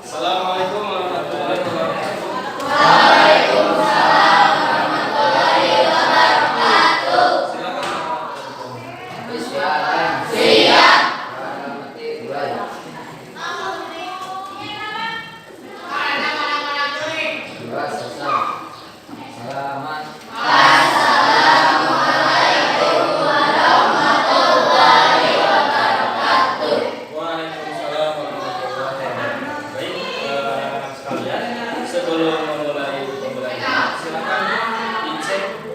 Assalamualaikum warahmatullahi wabarakatuh. Waalaikumsalam warahmatullahi wabarakatuh. Silakan. Siap. Assalamualaikum warahmatullahi wabarakatuh. Waalaikumsalam warahmatullahi wabarakatuh. Baik, sekalian, sebelum memulai pembelajaran, silakan dicek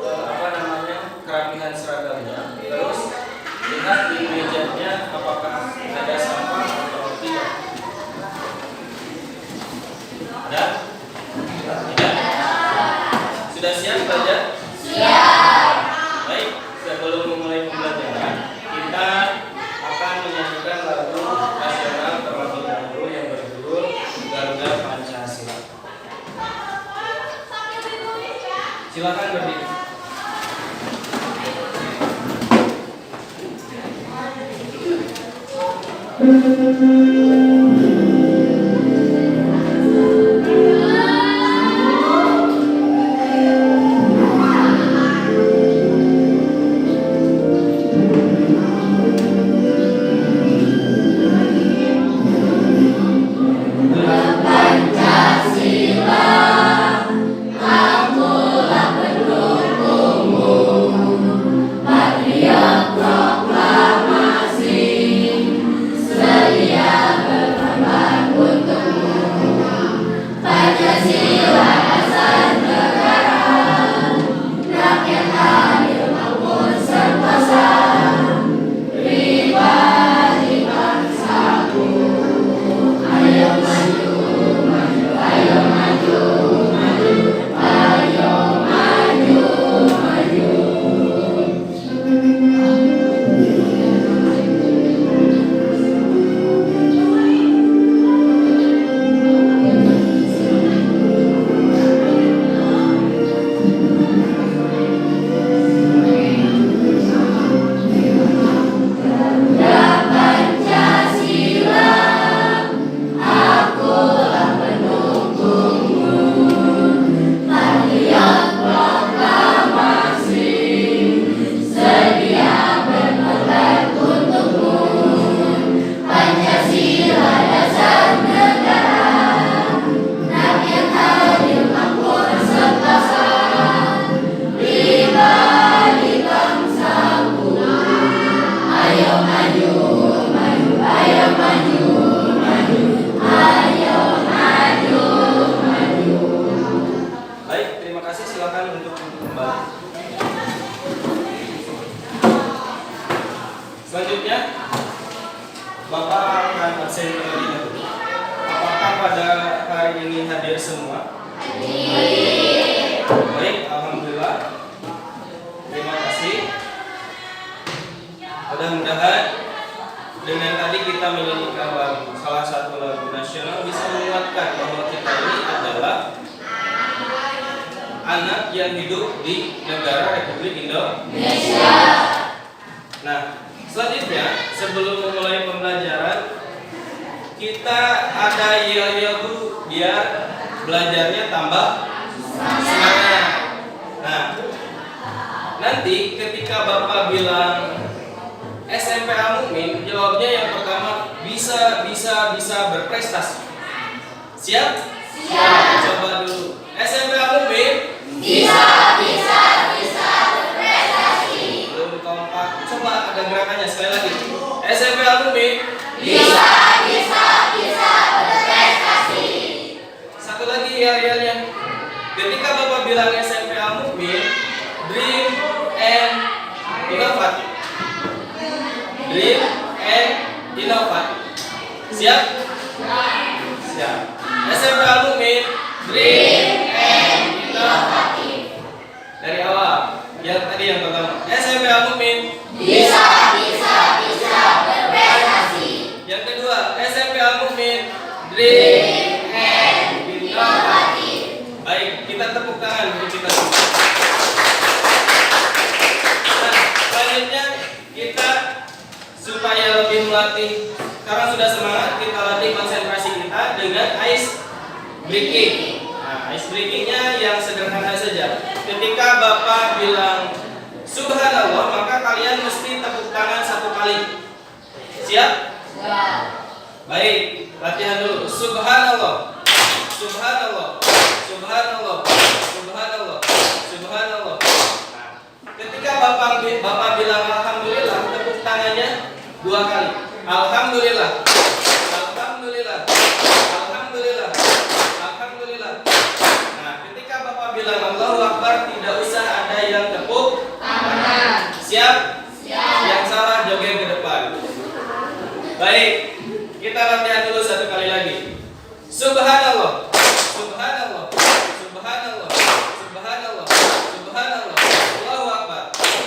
kerapihan seragamnya. Terus lihat di mejanya apakah ada sampah atau tidak. Ada? Tidak? Sudah siap belajar? Siap. Baik, sebelum memulai pembelajaran, kita akan menyanyikan lagu nasional terlebih dahulu yang berjudul Garuda Pancasila. Silakan berdiri. Baik, terima kasih. Silakan untuk kembali. Selanjutnya, Bapak akan absen terlebih dahulu. Apakah pada hari ini hadir semua? Hadir. Baik, alhamdulillah. Terima kasih. Mudah-mudahan dengan tadi kita menyanyikan lagu, salah satu lagu nasional, bisa menguatkan bahwa kita ini adalah anak yang hidup di negara Republik Indonesia. Nah, selanjutnya sebelum memulai pembelajaran, kita ada yel-yel dulu biar belajarnya tambah semangat. Nah, nanti ketika Bapak bilang SMP Al-Mukmin, jawabnya yang pertama bisa berprestasi. Siap? Siap. Coba dulu. SMP Al-Mukmin Bisa berprestasi. belum kompak. Coba ada gerakannya sekali lagi. SMP Al-Mukmin Bisa berprestasi. Satu lagi ya. Ketika Bapak bilang SMP Al-Mukmin, dream and inovatif. Dream and inovatif. Siap? Siap. SMP Al-Mukmin, dream and inovatif. Dari awal, yang tadi yang pertama. SMP Al-Mukmin Bisa berprestasi. Yang kedua, SMP Al-Mukmin, dream and inovatif. Baik, kita tepuk tangan untuk kita. Nah, selanjutnya kita supaya lebih melatih, karena sudah semangat, kita latih konsentrasi kita dengan dengan ice breaking. Nah, ice breakingnya yang sederhana saja. Ketika Bapak bilang Subhanallah, maka kalian mesti tepuk tangan 1 kali. Siap? Baik, latihan dulu. Subhanallah, Subhanallah, Subhanallah, Subhanallah, Subhanallah. Nah, ketika Bapak bilang Alhamdulillah, tepuk tangannya 2 kali. Alhamdulillah, Alhamdulillah, Alhamdulillah, Alhamdulillah. Nah, ketika Bapak bilang Allahu Akbar, tidak usah ada yang tepuk tangan. Siap? Siap. Yang salah joget ke depan. Baik, kita latihan dulu 1 kali lagi. Subhanallah, Subhanallah, Subhanallah, Subhanallah, Subhanallah, Allahu Akbar.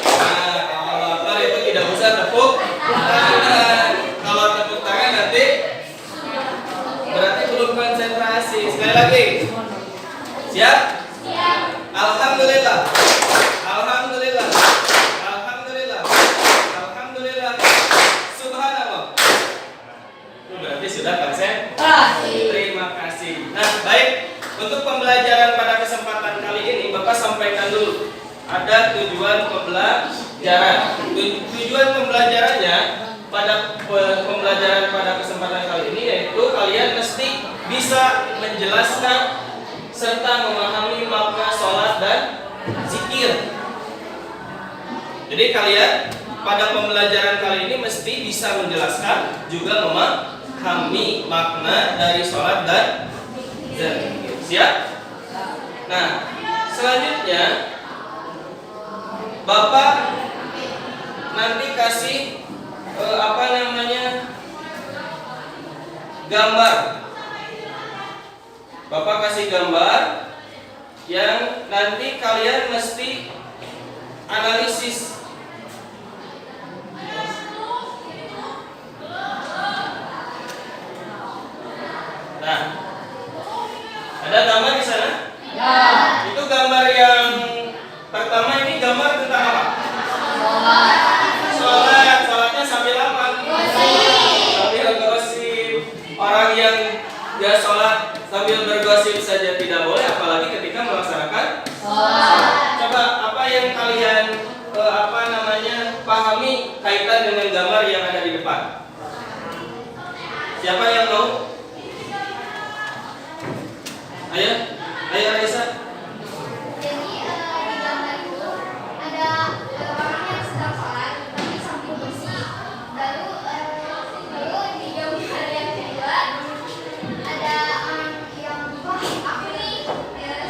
Nah, Allahu Akbar itu tidak usah tepuk tangan. Kalau tepuk tangan nanti berarti belum konsentrasi. Sekali lagi. Siap? Siap. Alhamdulillah, Alhamdulillah, Alhamdulillah, Alhamdulillah, Subhanallah. Itu berarti sudah konsentrasi. Terima kasih. Nah, baik. Untuk pembelajaran pada kesempatan kali ini, Bapak sampaikan dulu. Ada tujuan pembelajaran. Tujuan pembelajarannya pada pembelajaran pada kesempatan kali ini yaitu kalian mesti bisa menjelaskan serta memahami makna sholat dan zikir. Jadi kalian pada pembelajaran kali ini mesti bisa menjelaskan juga memahami makna dari sholat dan zikir. Siap? Nah, selanjutnya Bapak nanti kasih gambar. Bapak kasih gambar yang nanti kalian mesti analisis. Nah, ada gambar di sana? Ya. Itu gambar yang pertama, ini gambar tentang apa? Sholat. Sholatnya sambil apa? Sambil gosip. Orang yang dia sholat sambil bergosip saja tidak boleh, apalagi ketika melaksanakan sholat. Coba apa yang kalian pahami kaitan dengan gambar yang ada di depan? Siapa yang mau? Ayo Raisa. Jadi di gambar itu ada orang yang sedang sholat tapi sambil bersih. Lalu di gambar yang kedua ada orang yang aku nih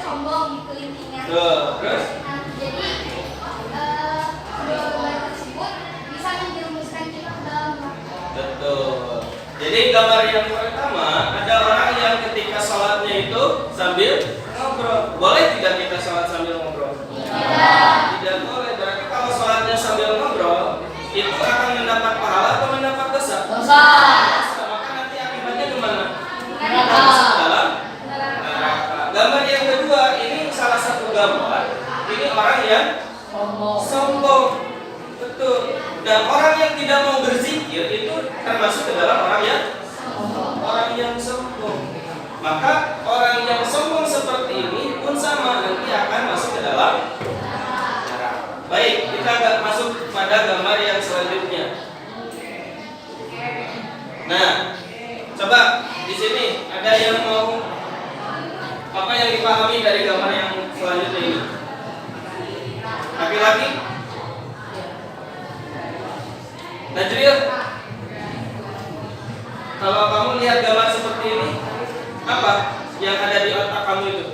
sombong di kelingkingnya. Terus? Nah, jadi kedua gambar tersebut bisa menjerumuskan kita ke dalam neraka. Betul. Jadi gambar yang pertama ada orang yang ketika sholatnya itu sambil ngobrol. Boleh tidak kita sholat sambil ngobrol? Tidak boleh. Berarti kalau sholatnya sambil ngobrol itu akan mendapat pahala atau mendapat dosa? Dosa. Maka nanti akibatnya kemana? Masuk ke dalam neraka. Gambar yang kedua ini salah satu gambar. Ini orang yang sombong. Betul. Dan orang yang tidak mau berzikir itu termasuk ke dalam orang yang sombong. Maka orang yang sombong seperti ini pun sama, nanti akan masuk ke dalam neraka. Baik, kita akan masuk pada gambar yang selanjutnya. Nah, coba di sini ada yang mau apa yang dipahami dari gambar yang selanjutnya ini? Laki-laki? Najril, kalau kamu lihat gambar seperti ini, apa yang ada di otak kamu itu?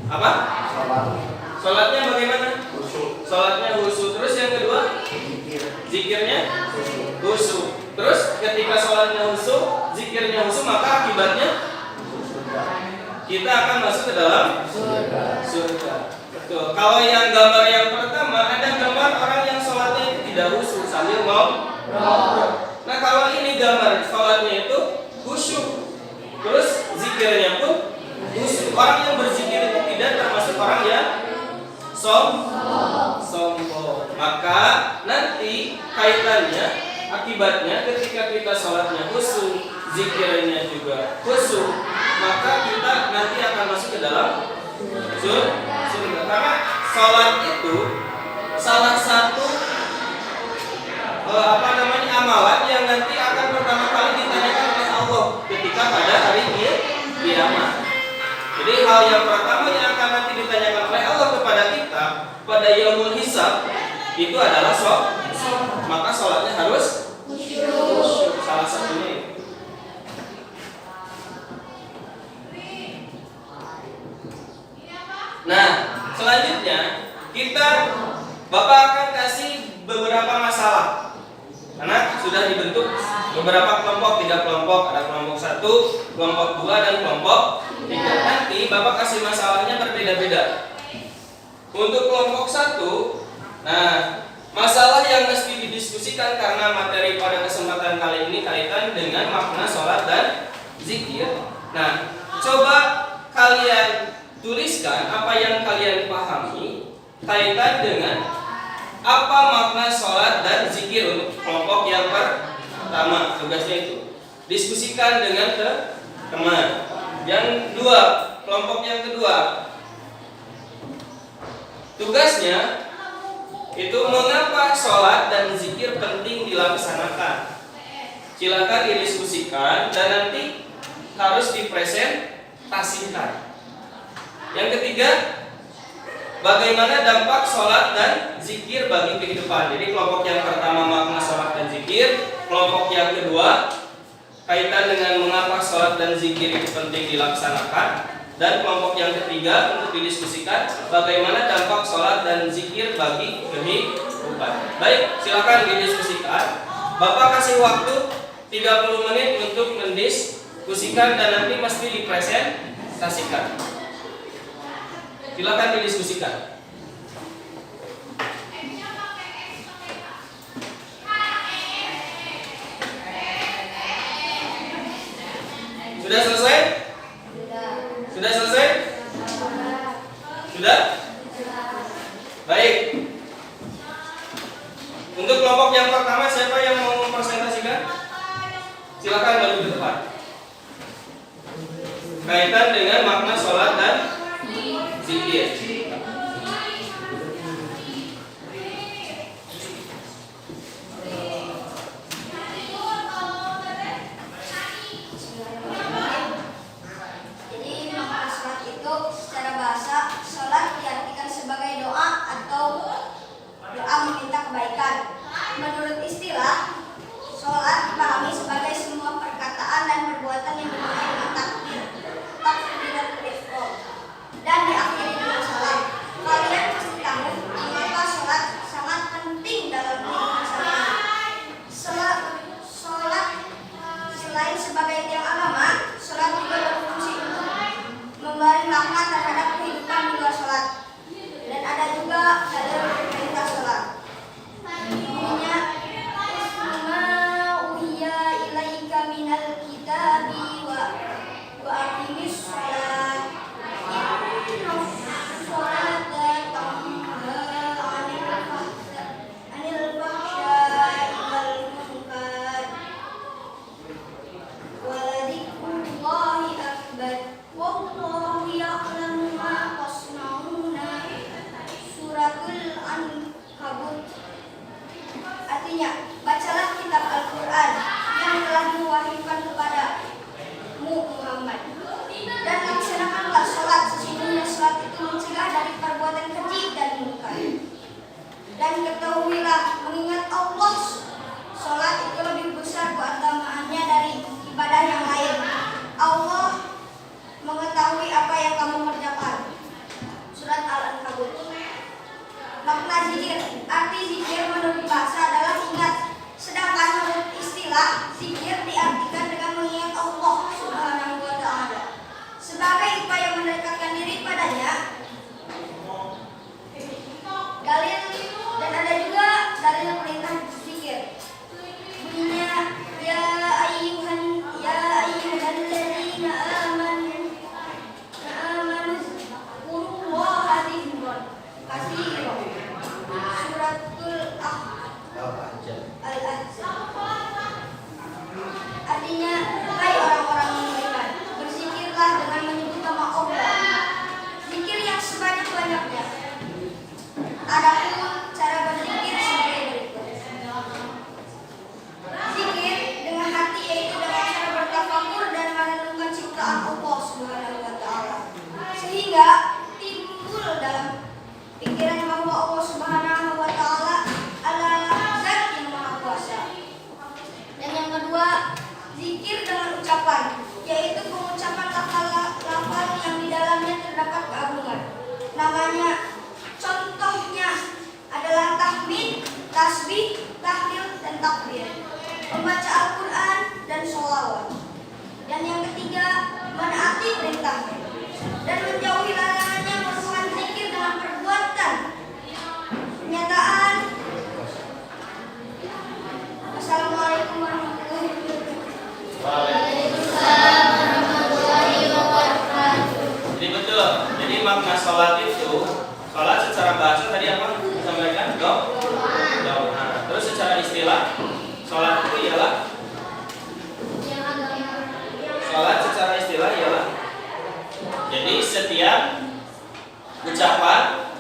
Apa? Sholatnya bagaimana? Sholatnya khusyuk. Terus yang kedua? Zikirnya? Khusyuk. Terus ketika sholatnya khusyuk, zikirnya khusyuk, maka akibatnya kita akan masuk ke dalam surga. Betul. Kalau yang gambar yang pertama ada gambar orang yang sholatnya itu tidak khusyuk sambil ngobrol. Nah kalau ini gambar sholatnya itu khusyuk, terus zikirnya pun khusyuk. Orang yang berzikir itu tidak termasuk orang yang sombong. Maka nanti kaitannya, akibatnya ketika kita sholatnya khusyuk, zikirnya juga khusyuk, maka kita nanti akan masuk ke dalam surga. Karena sholat itu salah satu amalan yang nanti akan pertama kali ditanyakan oleh Allah ketika pada hari kiamat. Jadi hal yang pertama yang akan nanti ditanyakan oleh Allah kepada kita pada yaumul hisab itu adalah sholat. Maka sholatnya harus khusyuk, salah satunya. Nah, selanjutnya Bapak akan kasih beberapa masalah. Karena sudah dibentuk beberapa kelompok, 3 kelompok, ada kelompok 1, kelompok 2 dan kelompok 3. Nanti Bapak kasih masalahnya berbeda-beda. Untuk kelompok 1, nah, masalah yang mesti didiskusikan karena materi pada kesempatan kali ini kaitan dengan makna sholat dan zikir. Nah, coba kalian tuliskan apa yang kalian pahami kaitan dengan apa makna sholat dan zikir untuk kelompok yang pertama. Tugasnya itu diskusikan dengan teman. Yang kelompok yang kedua, tugasnya itu mengapa sholat dan zikir penting dilaksanakan. Silakan didiskusikan dan nanti harus dipresentasikan. Yang ketiga, bagaimana dampak sholat dan zikir bagi kehidupan. Jadi kelompok yang pertama makna sholat dan zikir, kelompok yang kedua kaitan dengan mengapa sholat dan zikir itu penting dilaksanakan, dan kelompok yang ketiga untuk didiskusikan bagaimana dampak sholat dan zikir bagi kehidupan. Baik, silakan didiskusikan. Bapak kasih waktu 30 menit untuk mendiskusikan dan nanti mesti dipresentasikan. Silakan didiskusikan. Sudah selesai? Sudah selesai? Sudah? Baik. Untuk kelompok yang pertama, siapa yang mau mempresentasikan? Silakan maju ke depan. Kaitan dengan makna sholat dan zikir. Jadi makna sholat itu secara bahasa, sholat diartikan sebagai doa atau doa meminta kebaikan. Menurut istilah, sholat dipahami sebagai semua perkataan dan perbuatan yang dimulai dengan takbiratul ihram dan diakhiri dengan salam. Kalian pasti tahu mengapa sholat sangat penting dalam kehidupan sehari-hari. Sholat selain sebagai tiang agama, sholat juga berfungsi untuk memberi makna terhadap kehidupan di luar sholat. Dan ada juga dalil perintah sholat. Bunyinya "Usma uhiya ilaika minal kitabi wa aqimis sholat inna sholata tanha anil fahsya'i wal munkar wa ladhikrullahi akbar wallahu ya'lamu ma tasna'una." Suratul ucapan, yaitu pengucapan lafal yang di dalamnya terdapat keagungan. Namanya, contohnya adalah tahmid, tasbih, tahlil, dan takbir, membaca Al-Quran, dan sholawat. Dan yang ketiga, menaati perintahnya dan menjauhi larangannya merupakan zikir dengan perbuatan, pernyataan. Assalamualaikum warahmatullahi wabarakatuh. Waalaikumsalam warahmatullahi wabarakatuh. Jadi betul. Jadi makna sholat itu, sholat secara bahasa tadi apa disampaikan? Doa. Terus secara istilah, sholat itu ialah secara istilah ialah jadi setiap ucapan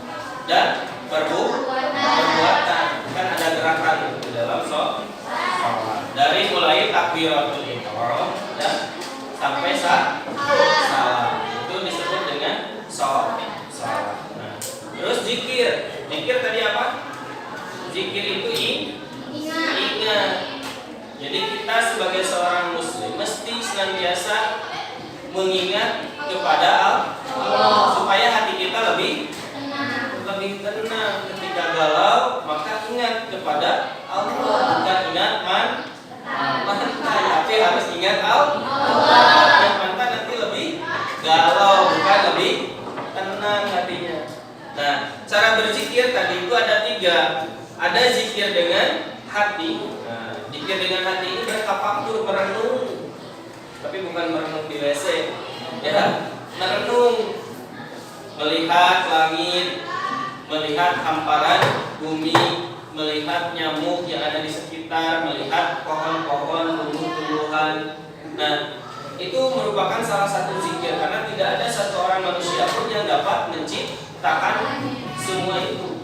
dan perbuatan kan ada gerakan di dalam sholat. Dari mulai takbiratul ihram dan sampai salam itu disebut dengan sholat. Nah, terus zikir tadi apa? Zikir itu ingat. Jadi kita sebagai seorang muslim mesti senantiasa mengingat kepada Allah supaya hati kita lebih tenang. Ketika galau maka ingat kepada Allah, bukan ingat mantan, tapi harus ingat Allah. Ingat mantan nanti lebih galau, bukan lebih tenang hatinya. Nah, cara berzikir tadi itu ada 3. Ada zikir dengan hati. Zikir dengan hati ini bertafakkur, merenung. Tapi bukan merenung di WC. Ya, merenung. Melihat langit, melihat hamparan bumi, melihat nyamuk yang ada di sekitar, melihat pohon-pohon, tumbuh-tumbuhan. Nah, itu merupakan salah satu zikir karena tidak ada satu orang manusia pun yang dapat menciptakan semua itu.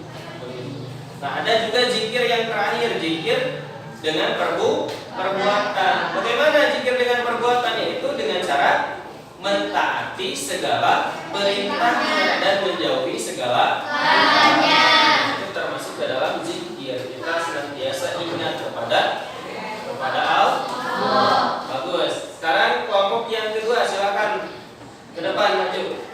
Nah, ada juga zikir yang terakhir, zikir dengan perbuatan. Bagaimana zikir dengan perbuatan? Yaitu dengan cara mentaati segala perintahnya dan menjauhi segala larangannya. Itu termasuk ke dalam zikir. Kita senantiasa ingat kepada Allah. Bagus. Sekarang kelompok yang kedua, silakan ke depan maju.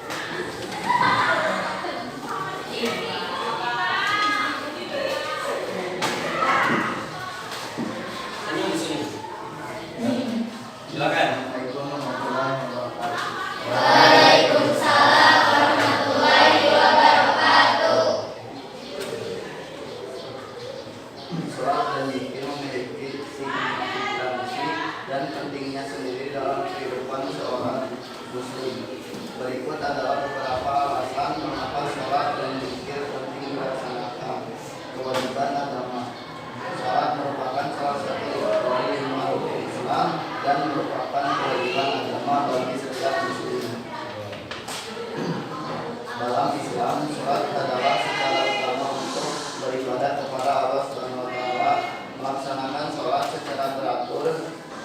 Silakan. Waalaikumsalam warahmatullahi wabarakatuh. Sholat dan zikir memiliki signifikansi dan pentingnya sendiri dalam kehidupan seorang muslim. Berikut adalah beberapa alasan mengapa sholat dan zikir penting dilaksanakan. Kewajiban agama. Sholat merupakan salah satu dari 5 rukun Islam dan merupakan kewajiban agama bagi setiap muslim. Dalam Islam, sholat adalah secara utama untuk beribadah kepada Allah Subhanahu wa taala. Melaksanakan sholat secara teratur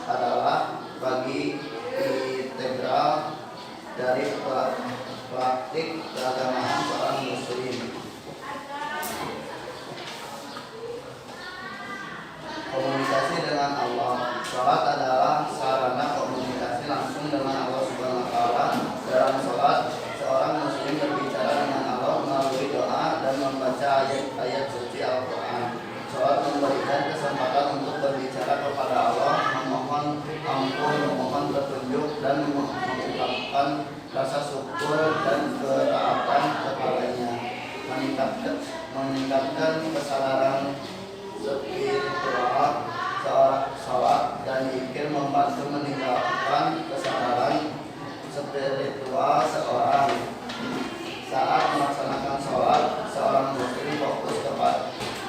adalah bagi integral dari praktik keagamaan seorang muslim. Komunikasi dengan Allah. Sholat adalah sarana komunikasi langsung dengan Allah Subhanahu wa taala. Dalam sholat, seorang muslim berbicara dengan Allah melalui doa dan membaca ayat-ayat suci Al-Quran. Sholat memberikan kesempatan untuk berbicara kepada Allah, memohon ampun, memohon petunjuk, dan mengungkapkan rasa syukur dan ketaatan kepadanya. Meningkatkan kesadaran spiritual. Sholat dan zikir membantu meningkatkan kesadaran spiritual seorang. Saat melaksanakan sholat, seorang muslim fokus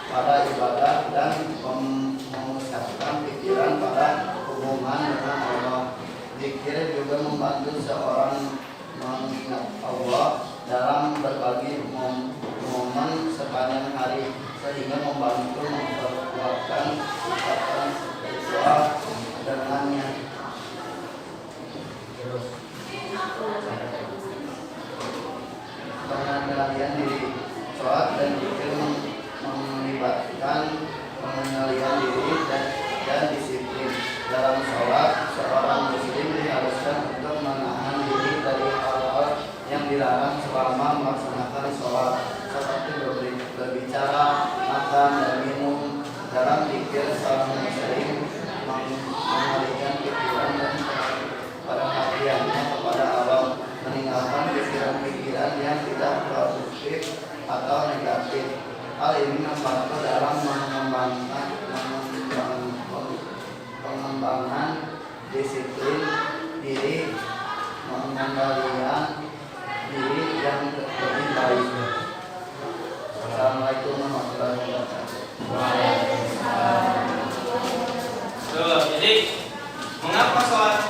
pada ibadah dan memusatkan pikiran pada hubungan dengan Allah. Zikir juga membantu seorang mengingat Allah dalam berbagai momen sepanjang hari, sehingga membantu memperkuatkan ikatan spiritual dengannya. Pengendalian diri. Sholat dan zikir melibatkan pengendalian diri dan disiplin. Dalam sholat, seorang muslim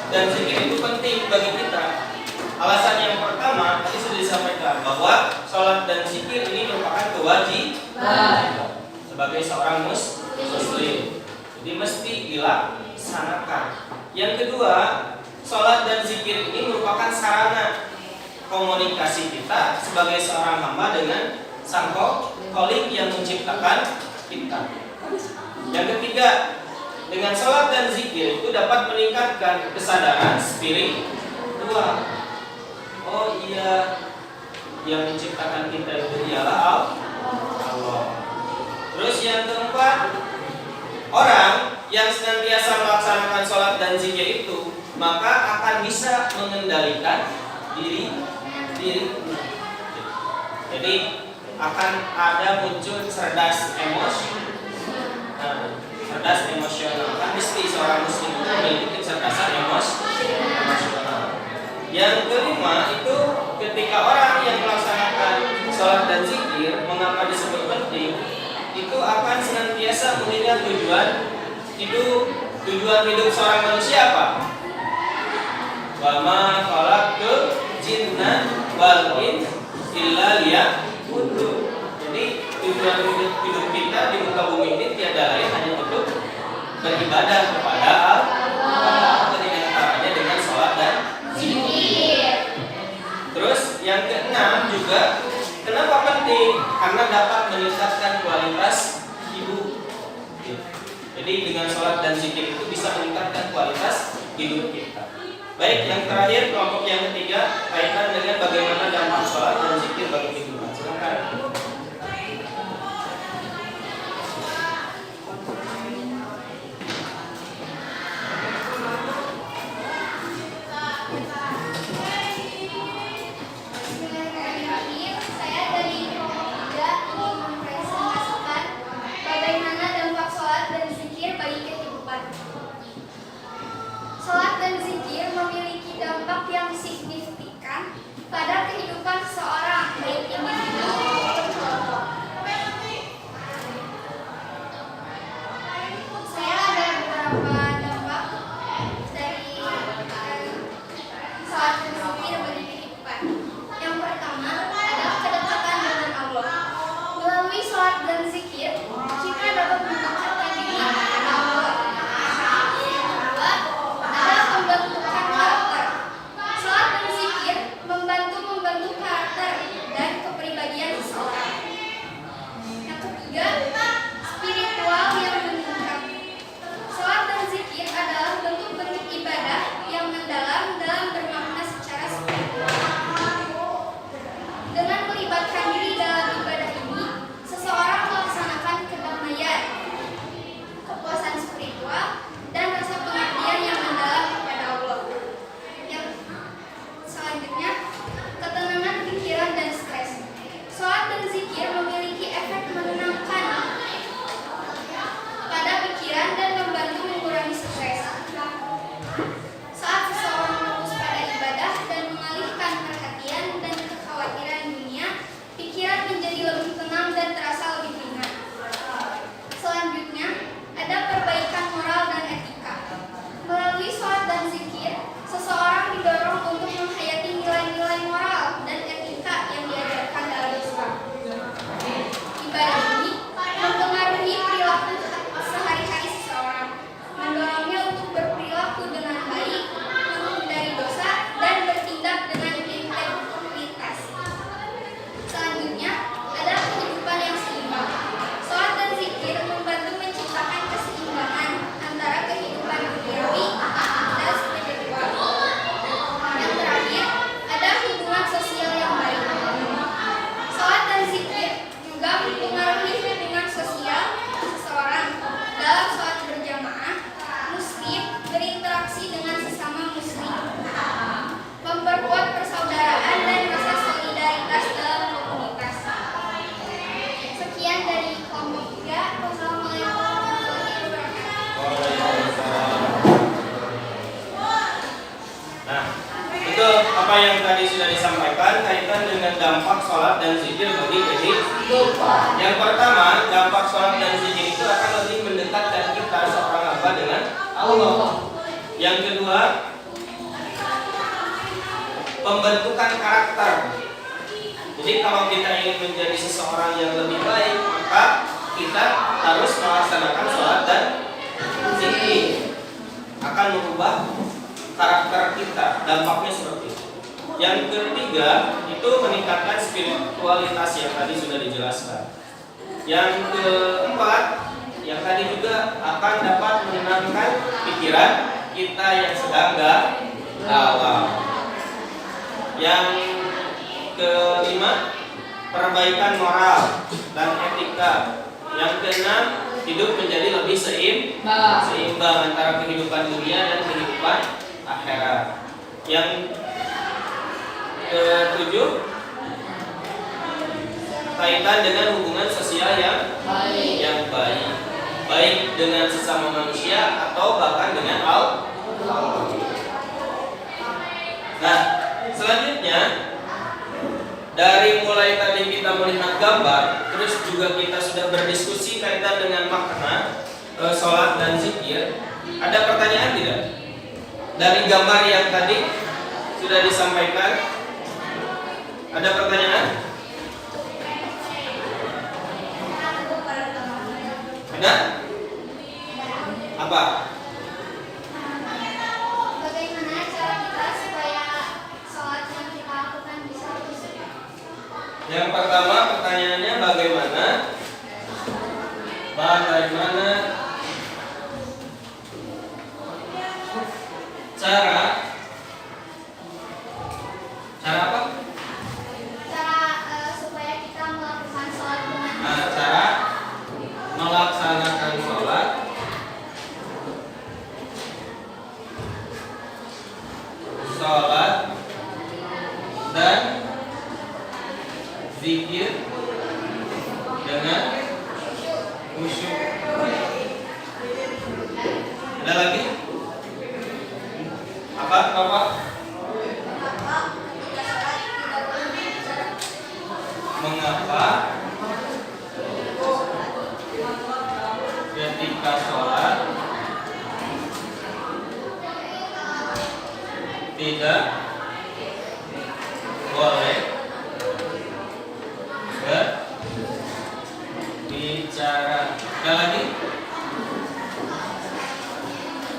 dan zikir itu penting bagi kita. Alasan yang pertama tadi sudah disampaikan bahwa sholat dan zikir ini merupakan kewajiban sebagai seorang muslim. Jadi mesti dilaksanakan. Yang kedua, sholat dan zikir ini merupakan sarana komunikasi kita sebagai seorang hamba dengan Sang Khalik yang menciptakan kita. Yang ketiga, dengan sholat dan zikir itu dapat meningkatkan kesadaran spiritual. Oh iya, yang menciptakan kita itu ialah Allah. Terus yang keempat, orang yang senantiasa melaksanakan sholat dan zikir itu maka akan bisa mengendalikan diri. Jadi akan ada muncul cerdas emosi. Cerdas emosional. Kan mesti seorang muslim itu memiliki kecerdasan emosional. Yang kelima itu ketika orang yang melaksanakan sholat dan zikir, mengapa disebut penting? Itu akan senantiasa mengingat tujuan hidup seorang manusia apa? Wa ma khalaqtul jinna wal insa illa liya'budun. Jadi tujuan hidup kita di muka bumi ini tiada lain hanya untuk beribadah kepada Allah. Dengan caranya dengan sholat dan zikir. Terus yang keenam juga kenapa penting? Karena dapat meningkatkan kualitas hidup. Jadi dengan sholat dan zikir itu bisa meningkatkan kualitas hidup kita. Baik, yang terakhir kelompok yang ketiga kaitan dengan bagaimana dampak sholat dan zikir bagi kehidupan. Silakan. Saya dari kelompok 3 ingin mempresentasikan bagaimana dampak sholat dan zikir bagi kehidupan. Sholat dan zikir memiliki dampak yang signifikan pada kehidupan seseorang, baik individu maupun kelompok. Saya ada beberapa dampak dari sholat dan zikir bagi kehidupan. Yang pertama adalah kedekatan dengan Allah. Melalui sholat dan zikir, kita dapat mendekatkan diri kepada Allah. Yang kedua adalah pembentukan karakter. Sholat dan zikir membantu karakter dan kepribadian seseorang. Yang ketiga, spiritual yang meningkat. Sholat dan zikir adalah bentuk-bentuk ibadah yang mendalam dalam bermakna secara spiritual. Dengan melibatkan diri dalam ibadah ini, seseorang melaksanakan kedamaian, kepuasan spiritual, dan rasa pengabdian yang mendalam kepada Allah. Yang selanjutnya, ketenangan pikiran dan stres. Sholat dan zikir memiliki efek menenangkan pada pikiran dan membantu mengurangi stres. Saat seseorang fokus pada ibadah dan mengalihkan perhatian dan kekhawatiran dunia, pikiran menjadi lebih tenang dan terasa lebih ringan. Selanjutnya, ada perbaikan moral dan etika. Melalui sholat dan zikir, seseorang didorong untuk menghayati nilai-nilai moral dan etika yang diajarkan dalam Islam. Ibadah ini mempengaruhi perilaku sehari-hari seseorang, mendorongnya untuk berperilaku dengan baik, menghindari dosa, dan bertindak dengan integritas. Selanjutnya, ada kehidupan yang seimbang. Sholat dan zikir membantu menciptakan keseimbangan antara kehidupan duniawi dan spiritual. Yang terakhir, ada hubungan sosial yang baik. Sholat dan zikir juga mempengaruhi hubungan sosial seseorang. Dalam sholat berjamaah, muslim berinteraksi dengan sesama muslim, memperkuat persaudaraan dan rasa solidaritas dalam komunitas. Sekian dari kelompok 3. Wassalamualaikum warahmatullahi wabarakatuh. Nah, itu apa yang tadi sudah disampaikan kaitan dengan dampak sholat dan zikir bagi kehidupan. Yang pertama, dampak sholat dan zikir itu akan lebih mendekatkan kita seorang hamba dengan Allah. Yang kedua, pembentukan karakter. Jadi kalau kita ingin menjadi seseorang yang lebih baik, maka kita harus melaksanakan sholat dan zikir. Akan mengubah karakter kita, dampaknya seperti itu. Yang ketiga itu meningkatkan spiritualitas yang tadi sudah dijelaskan. Yang keempat, yang tadi juga akan dapat menenangkan pikiran kita yang sedang galau. Yang kelima, perbaikan moral dan etika. Yang keenam, hidup menjadi lebih seimbang antara kehidupan dunia dan kehidupan akhirat. Yang ketujuh, kaitan dengan hubungan sosial yang baik, baik dengan sesama manusia atau bahkan dengan Allah. Nah, selanjutnya dari mulai tadi kita melihat gambar, terus juga kita sudah berdiskusi kaitan dengan makna sholat dan zikir. Ada pertanyaan tidak? Dari gambar yang tadi sudah disampaikan, ada pertanyaan? Ada? Apa? Bagaimana cara kita supaya sholat yang kita lakukan bisa khusyuk? Yang pertama pertanyaannya bagaimana cara apa? Cara supaya kita melakukan sholat dengan Cara melaksanakan sholat dan zikir dengan khusyuk. Ada lagi? Apa? Mengapa ketika sholat tidak boleh berbicara? Ada lagi?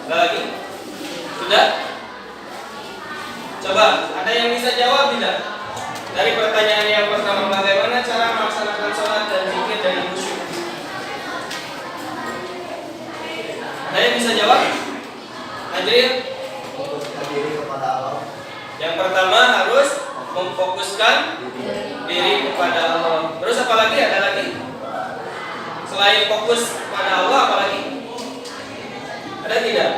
Ada lagi? Sudah? Coba, ada yang bisa jawab tidak? Dari pertanyaan yang pertama, bagaimana cara melaksanakan sholat dan zikir dari khusyuk? Ada yang bisa jawab? Najril? Fokuskan diri kepada Allah. Yang pertama harus memfokuskan diri kepada Allah. Terus apa lagi? Ada lagi? Selain fokus kepada Allah, apa lagi? Ada tidak?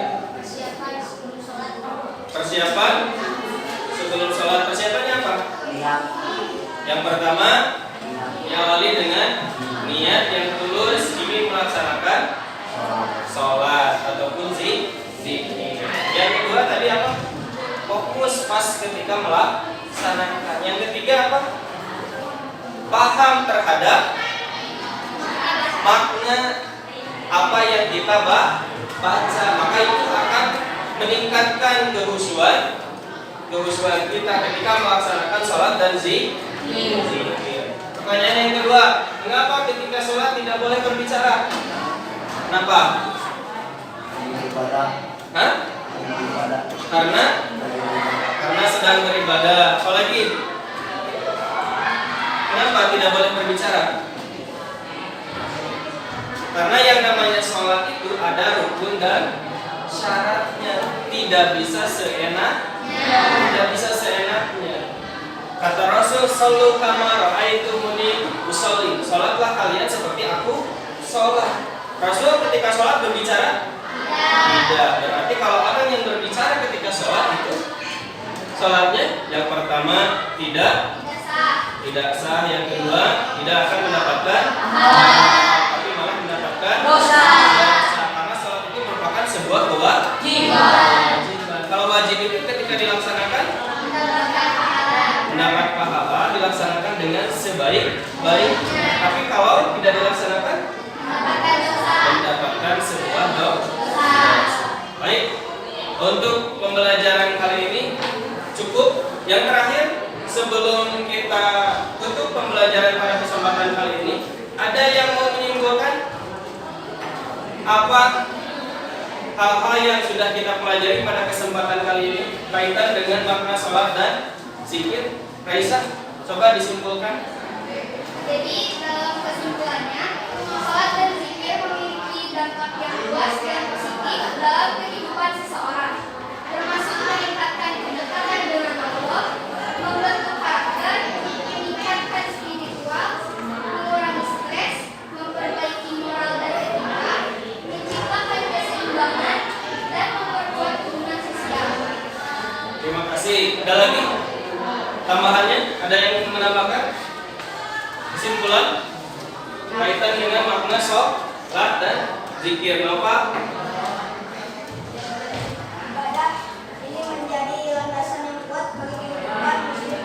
persiapan sebelum sholat. Persiapan sebelum sholat. Persiapannya apa? Niat. Yang pertama, diawali dengan niat yang tulus ingin melaksanakan sholat ataupun zikir. Yang kedua tadi apa? Fokus pas ketika melaksanakan. Yang ketiga apa? Paham terhadap makna apa yang kita baca. Maka itu akan meningkatkan kehusuan kita ketika melaksanakan sholat dan zikir. Pertanyaan yang kedua, mengapa ketika sholat tidak boleh berbicara? Kenapa? Beribadah. Hah? Beribadah. Karena sedang beribadah. Apalagi? Kenapa tidak boleh berbicara? Karena yang namanya sholat itu ada rukun dan syaratnya. Tidak bisa seenaknya. Kata Rasul, "Shallu kama ra'aitumuni usolli." Sholatlah kalian seperti aku sholat. Rasul ketika sholat berbicara? Tidak. Berarti kalau orang yang berbicara ketika sholat itu sholatnya yang pertama tidak sah, yang kedua tidak akan mendapatkan tapi malah mendapatkan dosa. Karena sholat itu merupakan sebuah kewajiban. Kalau wajib itu ketika dilaksanakan mendapat pahala, dilaksanakan dengan sebaik-baiknya. Tapi kalau tidak dilaksanakan mendapatkan sebuah dosa. Baik, untuk pembelajaran kali ini cukup. Yang terakhir, sebelum kita tutup pembelajaran pada kesempatan kali ini, ada yang mau menyimpulkan apa hal-hal yang sudah kita pelajari pada kesempatan kali ini kaitan dengan makna sholat dan zikir? Raisa, coba disimpulkan. Jadi dalam kesimpulannya, sholat dan zikir memiliki dampak yang luas dan positif dalam kehidupan seseorang, termasuk meningkatkan kedekatan dengan Allah, membentuk karakter, meningkatkan spiritual, mengurangi stres, memperbaiki moral dan etika, menciptakan keseimbangan, dan memperkuat hubungan sosial. Terima kasih. Ada lagi tambahannya? Ada yang menambahkan? Kesimpulan kaitan dengan makna sholat dan zikir. Kenapa? Ibadah ini menjadi landasan yang kuat bagi kehidupan muslim.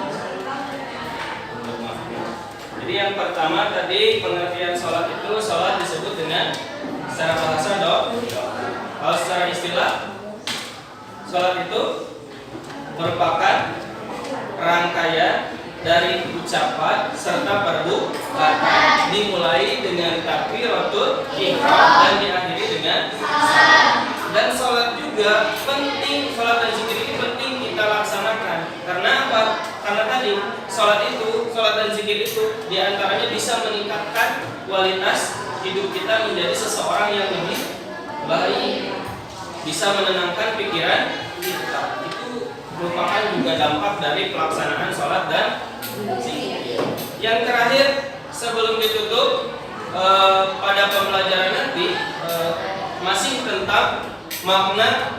Jadi yang pertama tadi pengertian sholat itu, sholat disebut dengan secara bahasa kalau secara istilah sholat itu merupakan rangkaian dari ucapan serta perbuatan dimulai dengan takbiratul ihram dan diakhiri dengan salam. Dan sholat juga penting, sholat dan zikir ini penting kita laksanakan. Karena apa? Karena tadi sholat dan zikir itu diantaranya bisa meningkatkan kualitas hidup kita menjadi seseorang yang lebih baik, bisa menenangkan pikiran kita. Itu merupakan juga dampak dari pelaksanaan sholat dan zikir. Yang terakhir sebelum ditutup pada pembelajaran nanti masih tentang makna